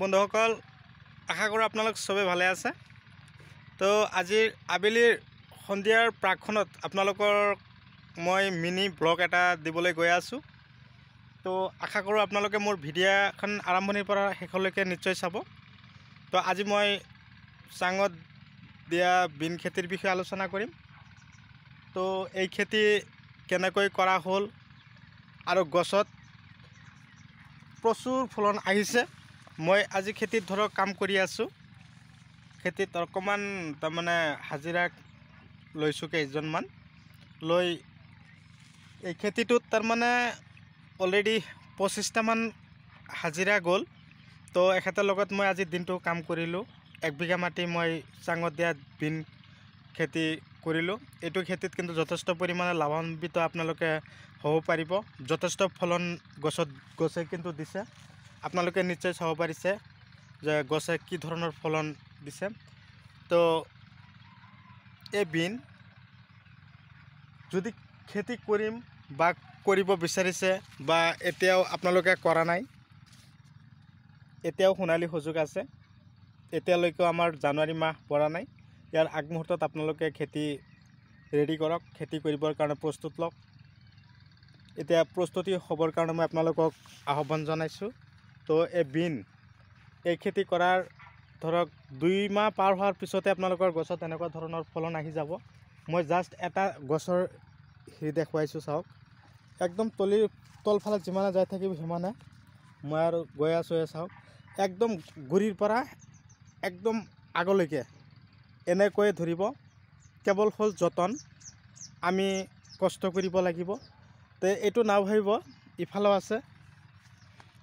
বন্ধুসকল আশা কৰোঁ আপোনালোক সবে ভালে আছে। তো আজিৰ আবেলিৰ সন্ধিয়াৰ প্ৰাকখনত আপোনালোকৰ মই মিনি ব্লগ এটা দিবলৈ গৈ আছোঁ। তো আশা কৰোঁ আপোনালোকে মোৰ ভিডিঅ'খন আৰম্ভণিৰ পৰা শেষলৈকে নিশ্চয় চাব। তো আজি মই চাঙত দিয়া বিন খেতিৰ বিষয়ে আলোচনা কৰিম। তো এই খেতি কেনেকৈ কৰা হ'ল আৰু গছত প্ৰচুৰ ফলন আহিছে। মই আজি খেতিত ধৰক কাম কৰি আছোঁ। খেতিত অকণমান তাৰমানে হাজিৰা লৈছোঁ কেইজনমান লৈ এই খেতিটোত তাৰমানে অলৰেডি 25টামান হাজিৰা গ'ল। তো এখেতৰ লগত মই আজি দিনটো কাম কৰিলোঁ। 1 বিঘা মাটি মই চাঙত দিয়া বিন খেতি কৰিলোঁ। এইটো খেতিত কিন্তু যথেষ্ট পৰিমাণে লাভান্বিত আপোনালোকে হ'ব পাৰিব। যথেষ্ট ফলন গছে কিন্তু দিছে। আপোনালোকে নিশ্চয় চাব পাৰিছে যে গছে কি ধৰণৰ ফলন দিছে। তো এই বিন যদি খেতি কৰিম বা কৰিব বিচাৰিছে বা এতিয়াও আপোনালোকে কৰা নাই, এতিয়াও সোণালী সুযোগ আছে। এতিয়ালৈকেও আমাৰ জানুৱাৰী মাহ পৰা নাই। ইয়াৰ আগমুহূৰ্তত আপোনালোকে খেতি ৰেডি কৰক, খেতি কৰিবৰ কাৰণে প্ৰস্তুত লওক। এতিয়া প্ৰস্তুতি হ'বৰ কাৰণে মই আপোনালোকক আহ্বান জনাইছোঁ। তো এই খেতি কৰাৰ ধৰক 2 মাহ পাৰ হোৱাৰ পিছতে আপোনালোকৰ গছত এনেকুৱা ধৰণৰ ফলন আহি যাব। মই জাষ্ট এটা গছৰ দেখুৱাইছোঁ, চাওক। একদম তলফালে যিমানে যাই থাকিব সিমানে মই আৰু গৈ আছোঁ। চাওক, একদম গুৰিৰ পৰা একদম আগলৈকে এনেকৈয়ে ধৰিব। কেৱল হ'ল যতন, আমি কষ্ট কৰিব লাগিব। তো এইটো নাভাবিব ইফালেও আছে,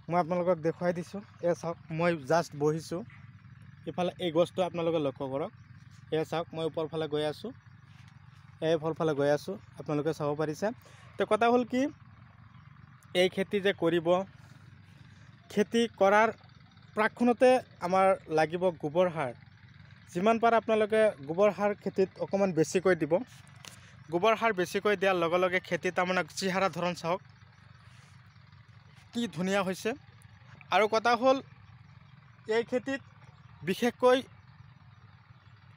মই আপোনালোকক দেখুৱাই দিছোঁ। চাওক, মই জাষ্ট বহিছোঁ। ইফালে এই গছটো আপোনালোকে লক্ষ্য কৰক। চাওক, মই ওপৰ ফালে গৈ আছোঁ, ফলফালে গৈ আছোঁ, আপোনালোকে চাব পাৰিছে। তো কথা হ'ল কি, এই খেতি যে কৰিব, খেতি কৰাৰ প্ৰাকখনতে আমাৰ লাগিব গোবৰ সাৰ। যিমান পাৰে আপোনালোকে গোবৰ সাৰ খেতিত অকণমান বেছিকৈ দিব। গোবৰ সাৰ বেছিকৈ দিয়াৰ লগে লগে খেতি তাৰমানে চেহেৰা ধৰণ চাওক কি ধুনীয়া হৈছে। আৰু কথা হ'ল, এই খেতিত বিশেষকৈ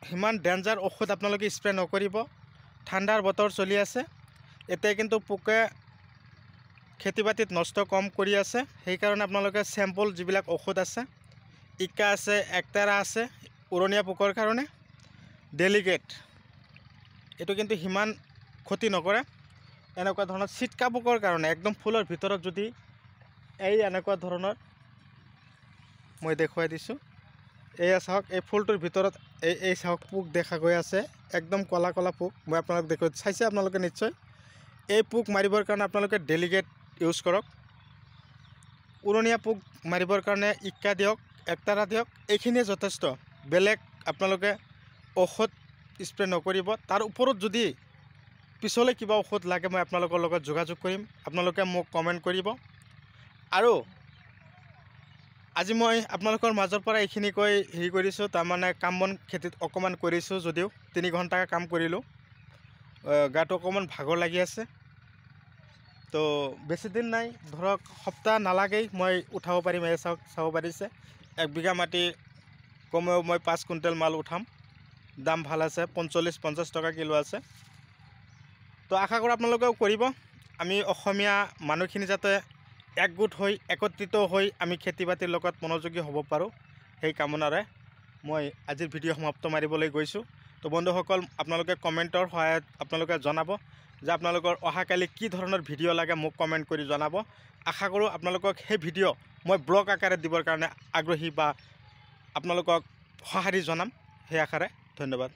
সিমান ডেঞ্জাৰ ঔষধ আপোনালোকে স্প্ৰে নকৰিব। ঠাণ্ডাৰ বতৰ চলি আছে, এতিয়া কিন্তু পোকে খেতি বাতিত নষ্ট কম কৰি আছে। সেইকাৰণে আপোনালোকে চেম্পল যিবিলাক ঔষধ আছে, ইকা আছে, একটেৰা আছে উৰণীয়া পোকৰ কাৰণে, ডেলিগেট, এইটো কিন্তু সিমান ক্ষতি নকৰে। এনেকুৱা ধৰণৰ চিটকা পোকৰ কাৰণে একদম ফুলৰ ভিতৰত যদি এনেকুৱা ধৰণৰ মই দেখুৱাই দিছোঁ। এয়া চাওক, এই ফুলটোৰ ভিতৰত এই চাওক পোক দেখা গৈ আছে, একদম কলা কলা পোক। মই আপোনালোক চাইছে আপোনালোকে নিশ্চয়। এই পোক মাৰিবৰ কাৰণে আপোনালোকে ডেলিগেট ইউজ কৰক। উৰণীয়া পোক মাৰিবৰ কাৰণে ইক্কা দিয়ক, একটাৰা দিয়ক, এইখিনিয়ে যথেষ্ট। বেলেগ আপোনালোকে ঔষধ স্প্ৰে নকৰিব। তাৰ ওপৰত যদি পিছলৈ কিবা ঔষধ লাগে মই আপোনালোকৰ লগত যোগাযোগ কৰিম, আপোনালোকে মোক কমেণ্ট কৰিব। আৰু আজি মই আপোনালোকৰ মাজৰ পৰা এইখিনিকৈ কৰিছোঁ। তাৰমানে কাম বন খেতিত অকণমান কৰিছোঁ, যদিও 3 ঘণ্টাকৈ কাম কৰিলোঁ। গাটো অকণমান ভাগৰ লাগি আছে। তো বেছি দিন নাই, ধৰক সপ্তাহ নালাগেই মই উঠাব পাৰিম। চাওক, চাব পাৰিছে 1 বিঘা মাটি কমেও মই 5 কুইণ্টেল মাল উঠাম। দাম ভাল আছে, 45-50 টকা কিলো আছে। তো আশা কৰোঁ আপোনালোকেও কৰিব। আমি অসমীয়া মানুহখিনি যাতে একগোট হৈ একত্ৰিত হৈ আমি খেতি বাতিৰ লগত মনোযোগী হ'ব পাৰোঁ, সেই কামনাৰে মই আজিৰ ভিডিঅ' সমাপ্ত মাৰিবলৈ গৈছোঁ। তো বন্ধুসকল, আপোনালোকে কমেণ্টৰ সহায়ত আপোনালোকে জনাব যে আপোনালোকৰ অহাকালি কি ধৰণৰ ভিডিঅ' লাগে, মোক কমেণ্ট কৰি জনাব। আশা কৰোঁ আপোনালোকক সেই ভিডিঅ' মই ব্লগ আকাৰে দিবৰ কাৰণে আগ্ৰহী বা আপোনালোকক সঁহাৰি জনাম, সেই আশাৰে ধন্যবাদ।